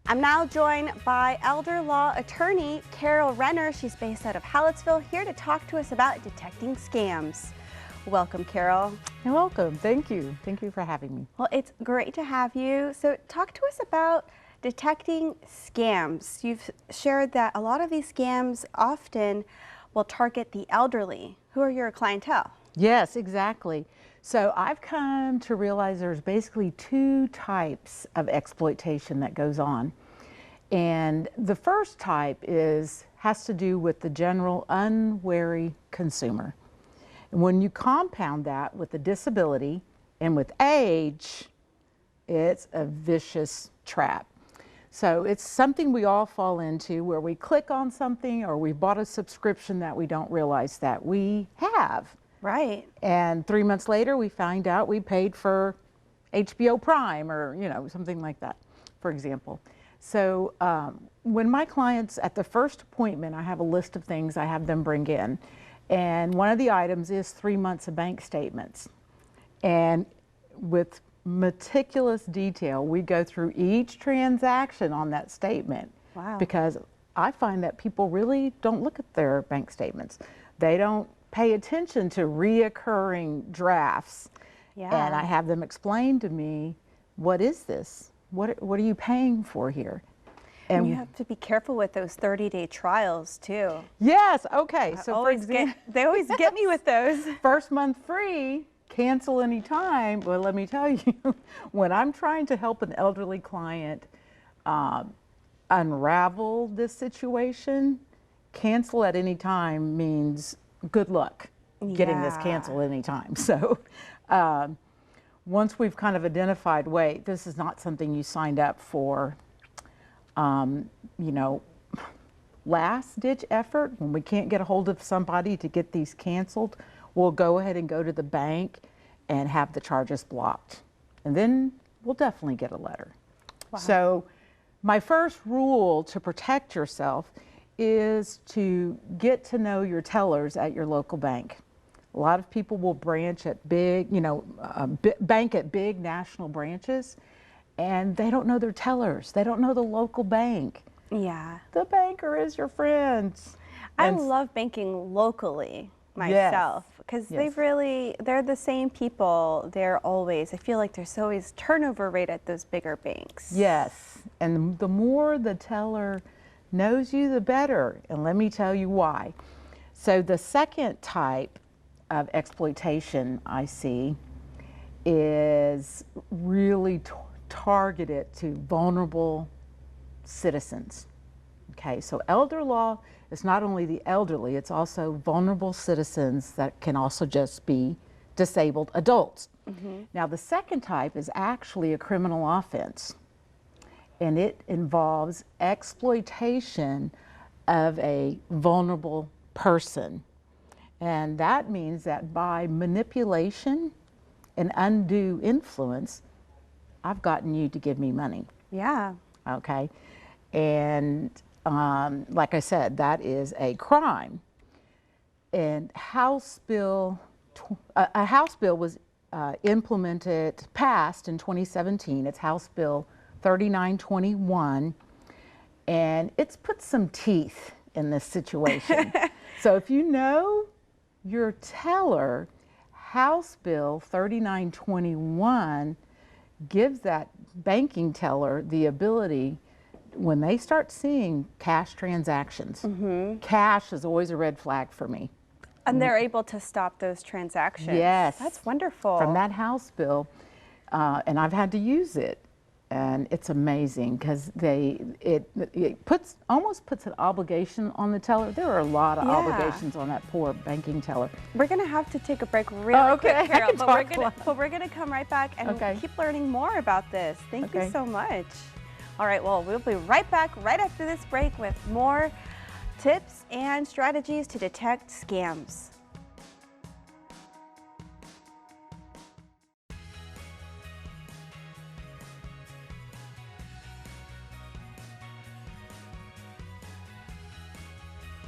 I'm now joined by elder law attorney Carol Renner. She's based out of Hallettsville, here to talk to us about detecting scams. Welcome, Carol. You're welcome. Thank you. Thank you for having me. Well, it's great to have you. So talk to us about detecting scams. You've shared that a lot of these scams often will target the elderly. Who are your clientele? Yes, exactly. So I've come to realize there's basically two types of exploitation that goes on. And the first type has to do with the general unwary consumer. And when you compound that with a disability and with age, it's a vicious trap. So it's something we all fall into, where we click on something or we bought a subscription that we don't realize that we have. Right. And 3 months later, we find out we paid for HBO Prime or, something like that, for example. So when my clients, at the first appointment, I have a list of things I have them bring in. And one of the items is 3 months of bank statements. And with meticulous detail, we go through each transaction on that statement. Wow. Because I find that people really don't look at their bank statements. They don't pay attention to reoccurring drafts. Yeah. And I have them explain to me, what is this? What are you paying for here? And you have to be careful with those 30-day trials too. Yes, okay. So for example, they always get me with those. First month free, cancel anytime. Well, let me tell you, when I'm trying to help an elderly client unravel this situation, cancel at any time means good luck getting this canceled anytime. So once we've kind of identified, wait, this is not something you signed up for, last ditch effort, when we can't get a hold of somebody to get these canceled, we'll go ahead and go to the bank and have the charges blocked. And then we'll definitely get a letter. Wow. So my first rule to protect yourself is to get to know your tellers at your local bank. A lot of people will branch at big, bank at big national branches, and they don't know their tellers. They don't know the local bank. Yeah. The banker is your friend. I love banking locally myself, because they're the same people. I feel like there's always turnover rate at those bigger banks. Yes, and the more the teller knows you, the better. And let me tell you why. So the second type of exploitation I see is really targeted to vulnerable citizens. Okay, so elder law is not only the elderly, it's also vulnerable citizens that can also just be disabled adults. Mm-hmm. Now the second type is actually a criminal offense, and it involves exploitation of a vulnerable person. And that means that by manipulation and undue influence, I've gotten you to give me money. Yeah. Okay. And like I said, that is a crime. And a House bill was passed in 2017. It's House Bill 3921, and it's put some teeth in this situation. So if you know your teller, House Bill 3921 gives that banking teller the ability, when they start seeing cash transactions, cash is always a red flag for me. And they're able to stop those transactions. Yes. That's wonderful. From that House bill, and I've had to use it, and it's amazing because it almost puts an obligation on the teller. There are a lot of obligations on that poor banking teller. We're going to have to take a break really quick, Carol, but we're going to come right back and keep learning more about this. Thank you so much. All right, well, we'll be right back right after this break with more tips and strategies to detect scams.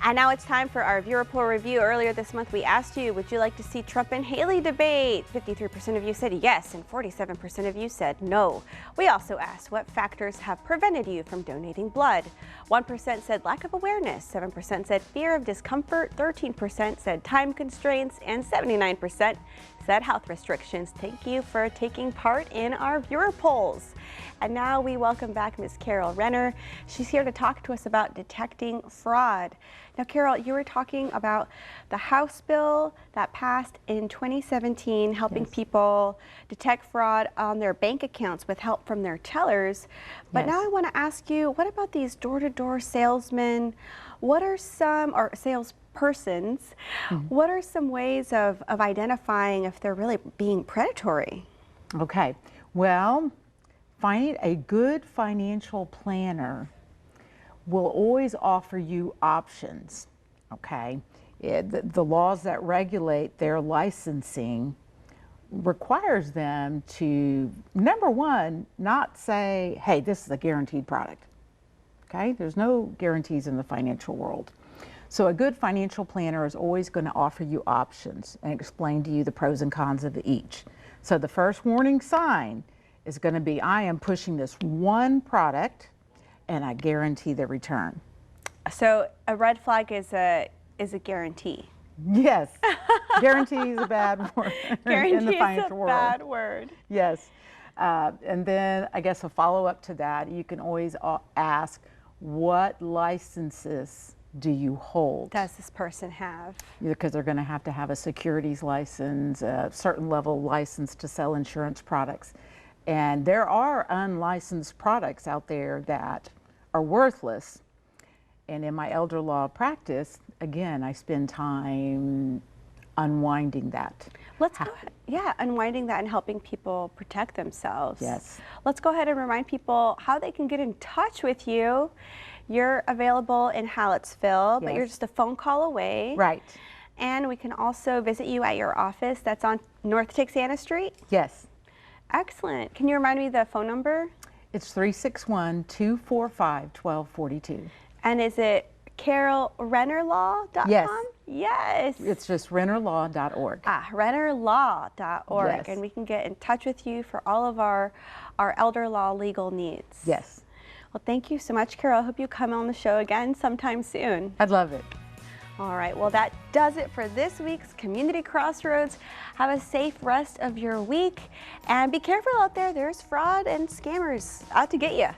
And now it's time for our viewer poll review. Earlier this month, we asked you, would you like to see Trump and Haley debate? 53% of you said yes, and 47% of you said no. We also asked what factors have prevented you from donating blood. 1% said lack of awareness, 7% said fear of discomfort, 13% said time constraints, and 79% said health restrictions. Thank you for taking part in our viewer polls. And now we welcome back Ms. Carol Renner. She's here to talk to us about detecting fraud. Now, Carol, you were talking about the House bill that passed in 2017, helping people detect fraud on their bank accounts with help from their tellers. But now I want to ask you, what about these door-to-door salesmen? What are some, or salespersons, what are some ways of identifying if they're really being predatory? Okay, well, finding a good financial planner will always offer you options, okay? The laws that regulate their licensing requires them to, number one, not say, hey, this is a guaranteed product, okay? There's no guarantees in the financial world. So a good financial planner is always going to offer you options and explain to you the pros and cons of each. So the first warning sign is going to be, I am pushing this one product and I guarantee the return. So a red flag is a guarantee. Yes, guarantee is a bad word in the financial world. Guarantee is a bad word. Yes, and then I guess a follow-up to that, you can always ask, what licenses do you hold? Does this person have? Because they're going to have a securities license, a certain level license to sell insurance products. And there are unlicensed products out there that are worthless. And in my elder law practice, again, I spend time unwinding that. Let's go ahead. Yeah, unwinding that and helping people protect themselves. Yes. Let's go ahead and remind people how they can get in touch with you. You're available in Hallettsville, but you're just a phone call away. Right. And we can also visit you at your office that's on North Texana Street? Yes. Excellent. Can you remind me the phone number? It's 361-245-1242. And is it carolrennerlaw.com? Yes. Yes. It's just rennerlaw.org. Rennerlaw.org. Yes. And we can get in touch with you for all of our elder law legal needs. Yes. Well, thank you so much, Carol. I hope you come on the show again sometime soon. I'd love it. All right, well, that does it for this week's Community Crossroads. Have a safe rest of your week, and be careful out there. There's fraud and scammers out to get you.